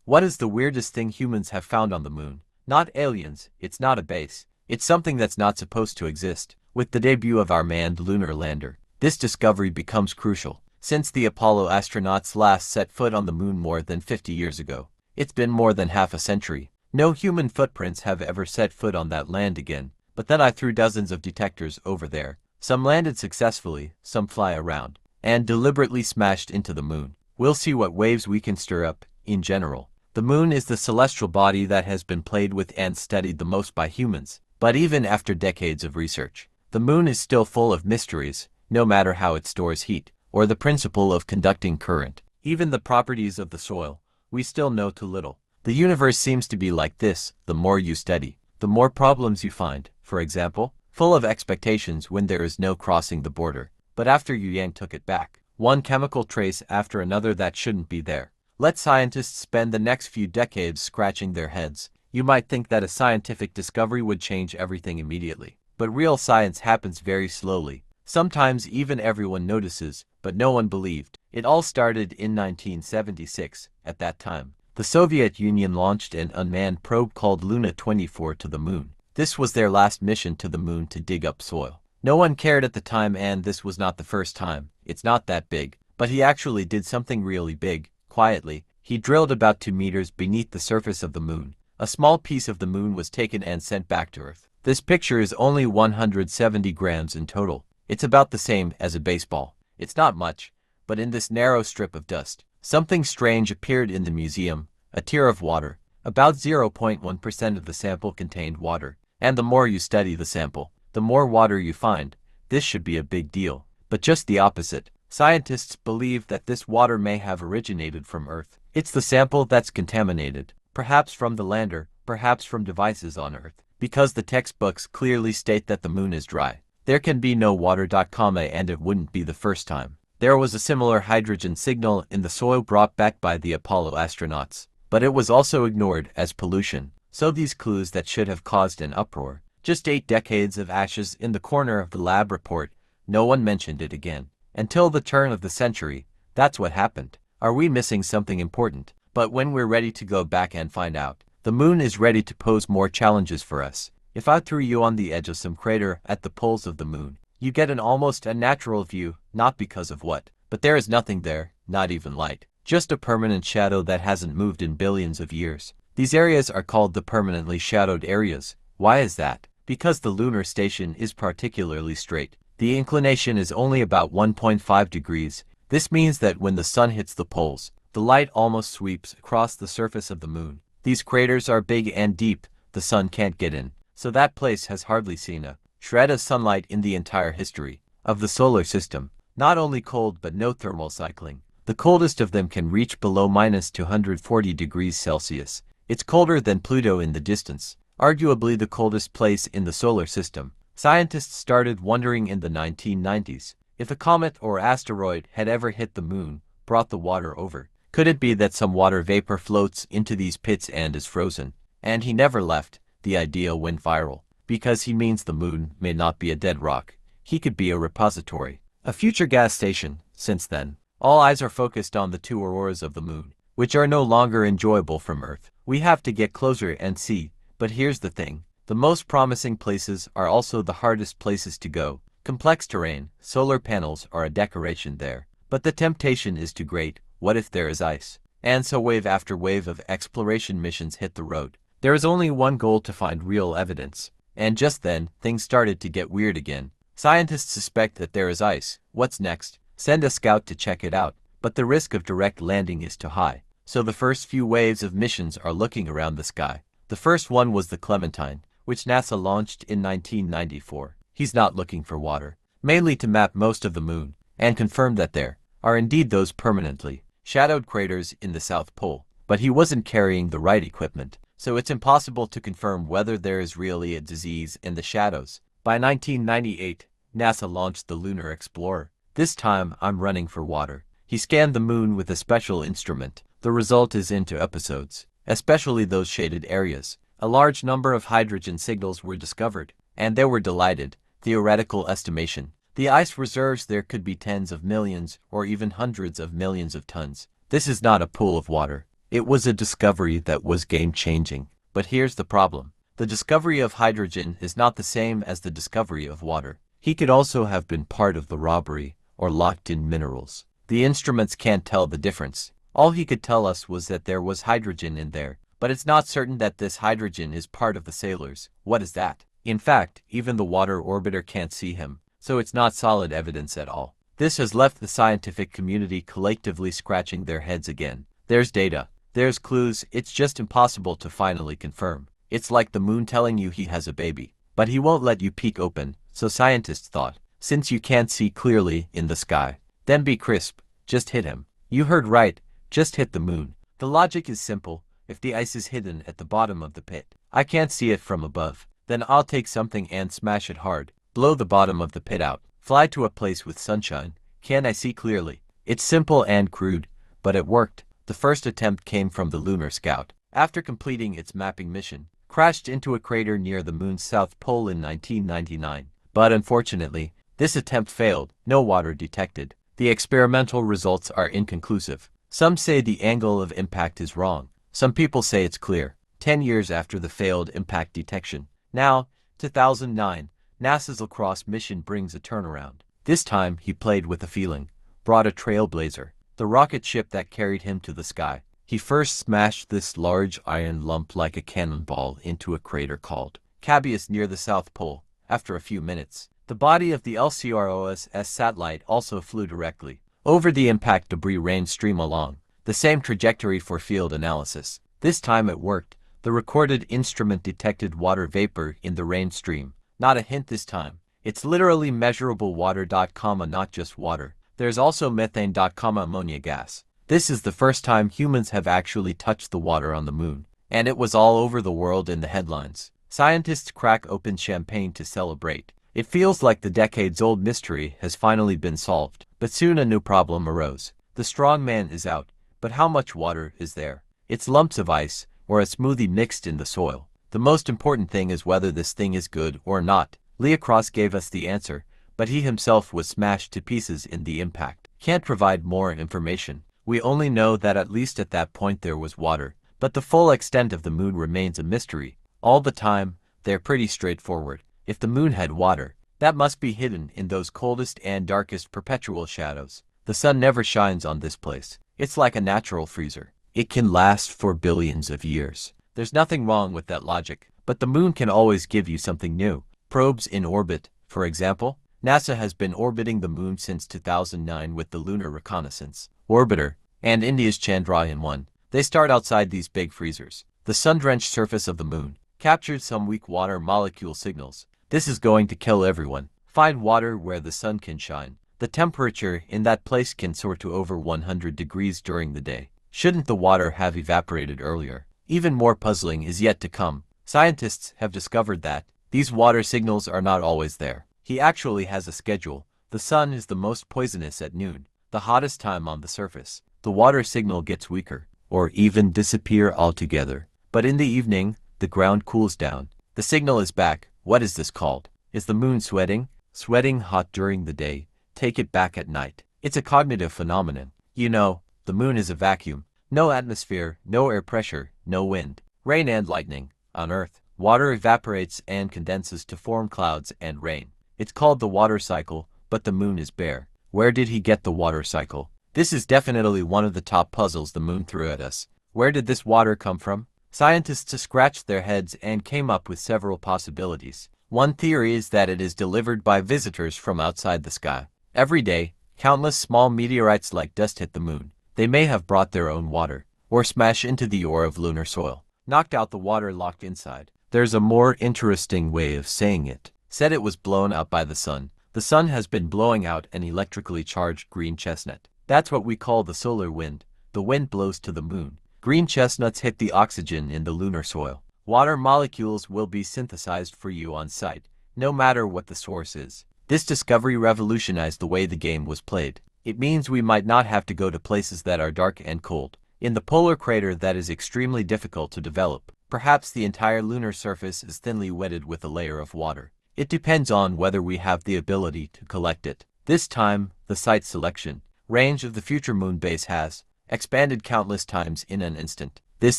What is the weirdest thing humans have found on the moon? Not aliens, it's not a base. It's something that's not supposed to exist. With the debut of our manned lunar lander, this discovery becomes crucial. Since the Apollo astronauts last set foot on the moon more than 50 years ago, it's been more than half a century. No human footprints have ever set foot on that land again. But then I threw dozens of detectors over there. Some landed successfully, some fly around, and deliberately smashed into the moon. We'll see what waves we can stir up, in general. The moon is the celestial body that has been played with and studied the most by humans. But even after decades of research, the moon is still full of mysteries, no matter how it stores heat, or the principle of conducting current. Even the properties of the soil, we still know too little. The universe seems to be like this: the more you study, the more problems you find. For example, full of expectations when there is no crossing the border, but after Yang took it back, one chemical trace after another that shouldn't be there. Let scientists spend the next few decades scratching their heads. You might think that a scientific discovery would change everything immediately, but real science happens very slowly. Sometimes even everyone notices, but no one believed. It all started in 1976. At that time, the Soviet Union launched an unmanned probe called Luna 24 to the moon. This was their last mission to the moon to dig up soil. No one cared at the time, and this was not the first time. It's not that big, but he actually did something really big. Quietly, he drilled about 2 meters beneath the surface of the moon. A small piece of the moon was taken and sent back to Earth. This picture is only 170 grams in total. It's about the same as a baseball. It's not much, but in this narrow strip of dust, something strange appeared in the museum: a tear of water. About 0.1% of the sample contained water, and the more you study the sample, the more water you find. This should be a big deal, but just the opposite. Scientists believe that this water may have originated from Earth. It's the sample that's contaminated, perhaps from the lander, perhaps from devices on Earth, because the textbooks clearly state that the moon is dry. There can be no water, and it wouldn't be the first time. There was a similar hydrogen signal in the soil brought back by the Apollo astronauts, but it was also ignored as pollution. So these clues that should have caused an uproar. Just 8 decades of ashes in the corner of the lab report. No one mentioned it again. Until the turn of the century, that's what happened. Are we missing something important? But when we're ready to go back and find out, the moon is ready to pose more challenges for us. If I threw you on the edge of some crater at the poles of the moon, you get an almost unnatural view, not because of what, but there is nothing there, not even light. Just a permanent shadow that hasn't moved in billions of years. These areas are called the permanently shadowed areas. Why is that? Because the lunar station is particularly straight. The inclination is only about 1.5 degrees. This means that when the sun hits the poles, the light almost sweeps across the surface of the moon. These craters are big and deep. The sun can't get in, so that place has hardly seen a shred of sunlight in the entire history of the solar system. Not only cold, but no thermal cycling. The coldest of them can reach below -240 degrees Celsius. It's colder than Pluto in the distance, arguably the coldest place in the solar system. Scientists started wondering in the 1990s, if a comet or asteroid had ever hit the moon, brought the water over. Could it be that some water vapor floats into these pits and is frozen? And he never left. The idea went viral, because he means the moon may not be a dead rock. He could be a repository, a future gas station. Since then, all eyes are focused on the 2 auroras of the moon, which are no longer enjoyable from Earth. We have to get closer and see. But here's the thing. The most promising places are also the hardest places to go. Complex terrain, solar panels are a decoration there. But the temptation is too great. What if there is ice? And so wave after wave of exploration missions hit the road. There is only one goal: to find real evidence. And just then, things started to get weird again. Scientists suspect that there is ice. What's next? Send a scout to check it out. But the risk of direct landing is too high. So the first few waves of missions are looking around the sky. The first one was the Clementine, which NASA launched in 1994. He's not looking for water, mainly to map most of the moon, and confirm that there are indeed those permanently shadowed craters in the South Pole. But he wasn't carrying the right equipment, so it's impossible to confirm whether there is really a disease in the shadows. By 1998, NASA launched the Lunar Explorer. This time, I'm running for water. He scanned the moon with a special instrument. The result is into episodes, especially those shaded areas. A large number of hydrogen signals were discovered, and they were delighted. Theoretical estimation. The ice reserves there could be tens of millions or even hundreds of millions of tons. This is not a pool of water. It was a discovery that was game-changing. But here's the problem. The discovery of hydrogen is not the same as the discovery of water. He could also have been part of the robbery or locked in minerals. The instruments can't tell the difference. All he could tell us was that there was hydrogen in there, but it's not certain that this hydrogen is part of the sailors. What is that? In fact, even the water orbiter can't see him, so it's not solid evidence at all. This has left the scientific community collectively scratching their heads again. There's data, there's clues, it's just impossible to finally confirm. It's like the moon telling you he has a baby, but he won't let you peek open, so scientists thought, since you can't see clearly in the sky, then be crisp, just hit him. You heard right, just hit the moon. The logic is simple. If the ice is hidden at the bottom of the pit, I can't see it from above, then I'll take something and smash it hard, blow the bottom of the pit out, fly to a place with sunshine. Can I see clearly? It's simple and crude, but it worked. The first attempt came from the Lunar Scout. After completing its mapping mission, crashed into a crater near the moon's south pole in 1999. But unfortunately, this attempt failed. No water detected. The experimental results are inconclusive. Some say the angle of impact is wrong. Some people say it's clear. 10 years after the failed impact detection. Now, 2009, NASA's Lacrosse mission brings a turnaround. This time, he played with a feeling. Brought a Trailblazer, the rocket ship that carried him to the sky. He first smashed this large iron lump like a cannonball into a crater called Cabeus near the South Pole. After a few minutes, the body of the LCROSS satellite also flew directly over the impact debris rain stream along the same trajectory for field analysis. This time it worked. The recorded instrument detected water vapor in the rain stream. Not a hint this time. It's literally measurable water, not just water. There's also methane, ammonia gas. This is the first time humans have actually touched the water on the moon. And it was all over the world in the headlines. Scientists crack open champagne to celebrate. It feels like the decades-old mystery has finally been solved. But soon a new problem arose. The strong man is out. But how much water is there? It's lumps of ice, or a smoothie mixed in the soil. The most important thing is whether this thing is good or not. Leocross gave us the answer, but he himself was smashed to pieces in the impact. Can't provide more information. We only know that at least at that point there was water, but the full extent of the moon remains a mystery. All the time, they're pretty straightforward. If the moon had water, that must be hidden in those coldest and darkest perpetual shadows. The sun never shines on this place. It's like a natural freezer. It can last for billions of years. There's nothing wrong with that logic, but the moon can always give you something new. Probes in orbit, for example. NASA has been orbiting the moon since 2009 with the Lunar Reconnaissance Orbiter and India's Chandrayaan-1. They start outside these big freezers. The sun-drenched surface of the moon captured some weak water molecule signals. This is going to kill everyone. Find water where the sun can shine. The temperature in that place can soar to over 100 degrees during the day. Shouldn't the water have evaporated earlier? Even more puzzling is yet to come. Scientists have discovered that these water signals are not always there. He actually has a schedule. The sun is the most poisonous at noon, the hottest time on the surface. The water signal gets weaker, or even disappear altogether. But in the evening, the ground cools down. The signal is back. What is this called? Is the moon sweating? Sweating hot during the day. Take it back at night. It's a cognitive phenomenon. You know, the moon is a vacuum. No atmosphere, no air pressure, no wind, rain and lightning. On Earth, water evaporates and condenses to form clouds and rain. It's called the water cycle, but the moon is bare. Where did he get the water cycle? This is definitely one of the top puzzles the moon threw at us. Where did this water come from? Scientists scratched their heads and came up with several possibilities. One theory is that it is delivered by visitors from outside the sky. Every day, countless small meteorites like dust hit the moon. They may have brought their own water, or smash into the ore of lunar soil, knocked out the water locked inside. There's a more interesting way of saying it. Said it was blown out by the sun. The sun has been blowing out an electrically charged green chestnut. That's what we call the solar wind. The wind blows to the moon. Green chestnuts hit the oxygen in the lunar soil. Water molecules will be synthesized for you on site, no matter what the source is. This discovery revolutionized the way the game was played. It means we might not have to go to places that are dark and cold. In the polar crater that is extremely difficult to develop, perhaps the entire lunar surface is thinly wetted with a layer of water. It depends on whether we have the ability to collect it. This time, the site selection range of the future moon base has expanded countless times in an instant. This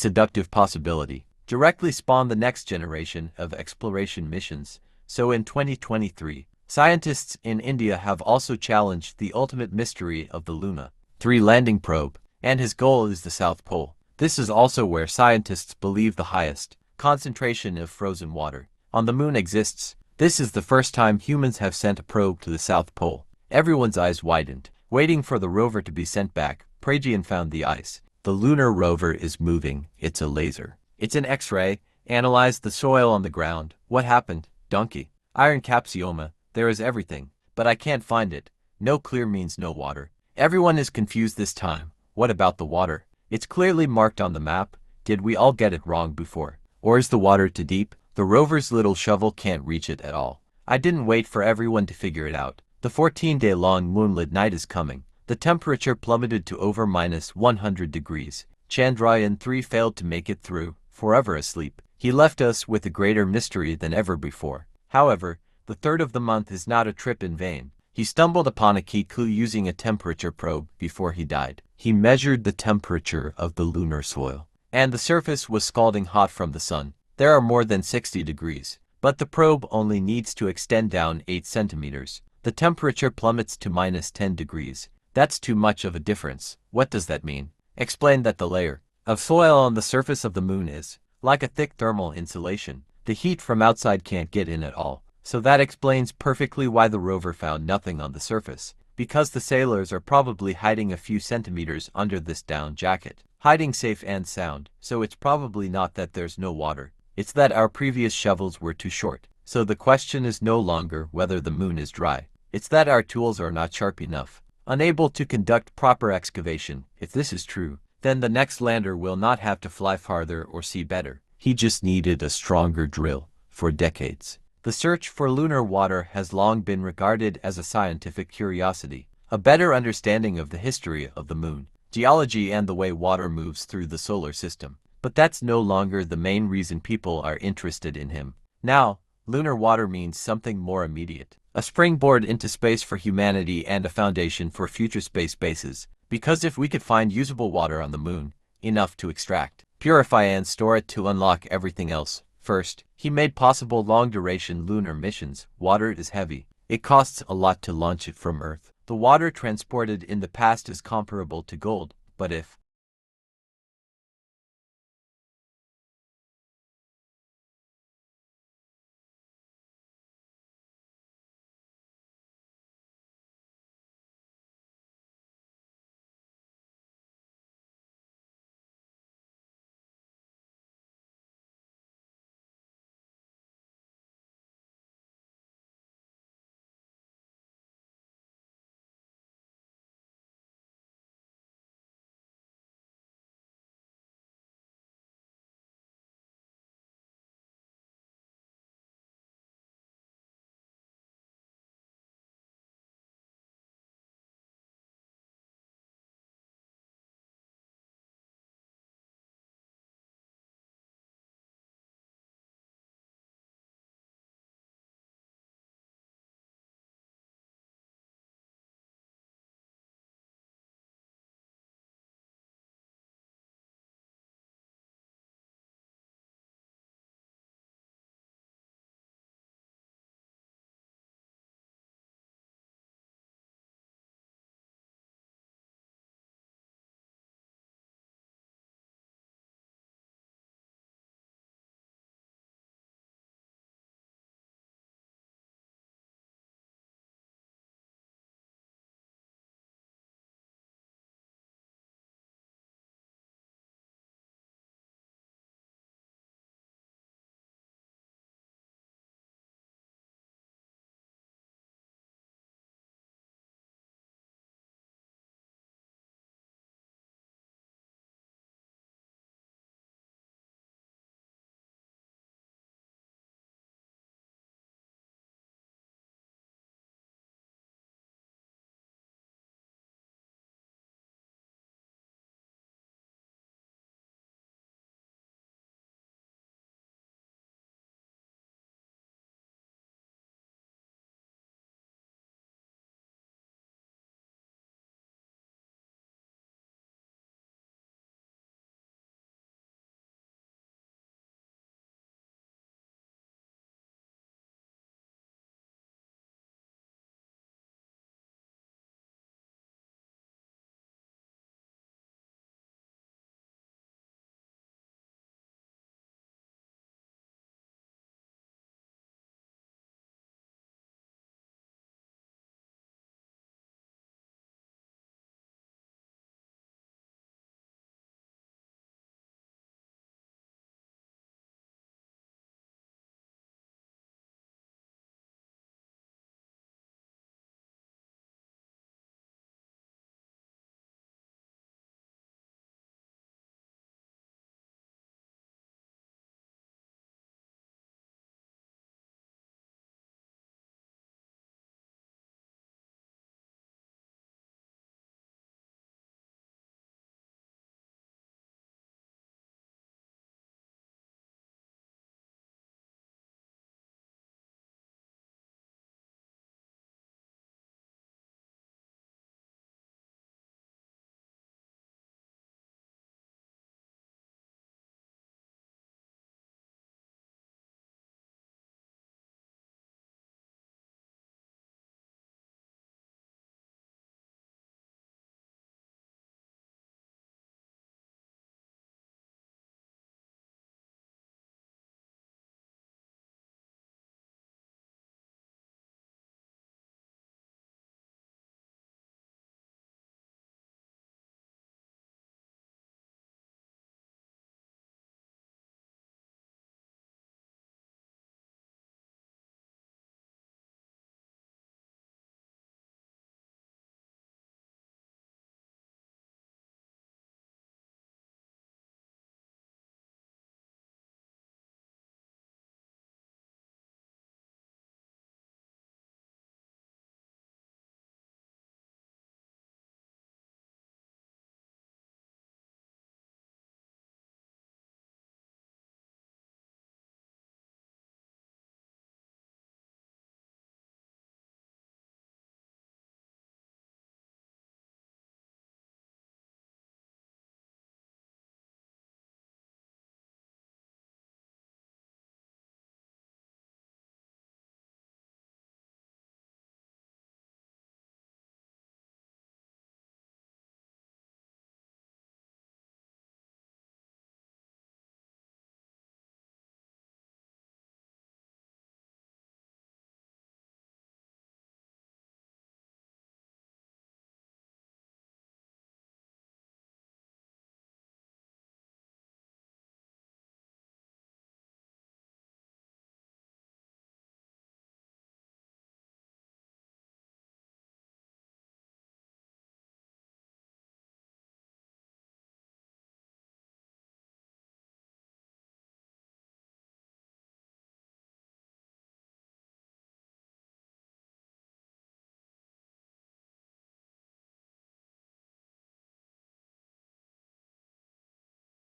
seductive possibility directly spawned the next generation of exploration missions. So in 2023, scientists in India have also challenged the ultimate mystery of the Luna 3 landing probe, and his goal is the South Pole. This is also where scientists believe the highest concentration of frozen water on the moon exists. This is the first time humans have sent a probe to the South Pole. Everyone's eyes widened, waiting for the rover to be sent back. Pragyan found the ice. The lunar rover is moving. It's a laser. It's an X-ray. Analyze the soil on the ground. What happened? Donkey. Iron capsioma. There is everything, but I can't find it. No clear means no water. Everyone is confused this time. What about the water? It's clearly marked on the map. Did we all get it wrong before? Or is the water too deep? The rover's little shovel can't reach it at all. I didn't wait for everyone to figure it out. The 14-day-long moonlit night is coming. The temperature plummeted to over -100 degrees. Chandrayaan-3 failed to make it through, forever asleep. He left us with a greater mystery than ever before. However, the third of the month is not a trip in vain. He stumbled upon a key clue using a temperature probe before he died. He measured the temperature of the lunar soil, and the surface was scalding hot from the sun. There are more than 60 degrees, but the probe only needs to extend down 8 centimeters. The temperature plummets to -10 degrees. That's too much of a difference. What does that mean? Explain that the layer of soil on the surface of the moon is like a thick thermal insulation. The heat from outside can't get in at all. So that explains perfectly why the rover found nothing on the surface. Because the sailors are probably hiding a few centimeters under this down jacket. Hiding safe and sound. So it's probably not that there's no water. It's that our previous shovels were too short. So the question is no longer whether the moon is dry. It's that our tools are not sharp enough, unable to conduct proper excavation. If this is true, then the next lander will not have to fly farther or see better. He just needed a stronger drill. For decades, the search for lunar water has long been regarded as a scientific curiosity. A better understanding of the history of the moon, geology, and the way water moves through the solar system. But that's no longer the main reason people are interested in him. Now, lunar water means something more immediate. A springboard into space for humanity and a foundation for future space bases. Because if we could find usable water on the moon, enough to extract, purify, and store it to unlock everything else. First, he made possible long-duration lunar missions. Water is heavy. It costs a lot to launch it from Earth. The water transported in the past is comparable to gold. But if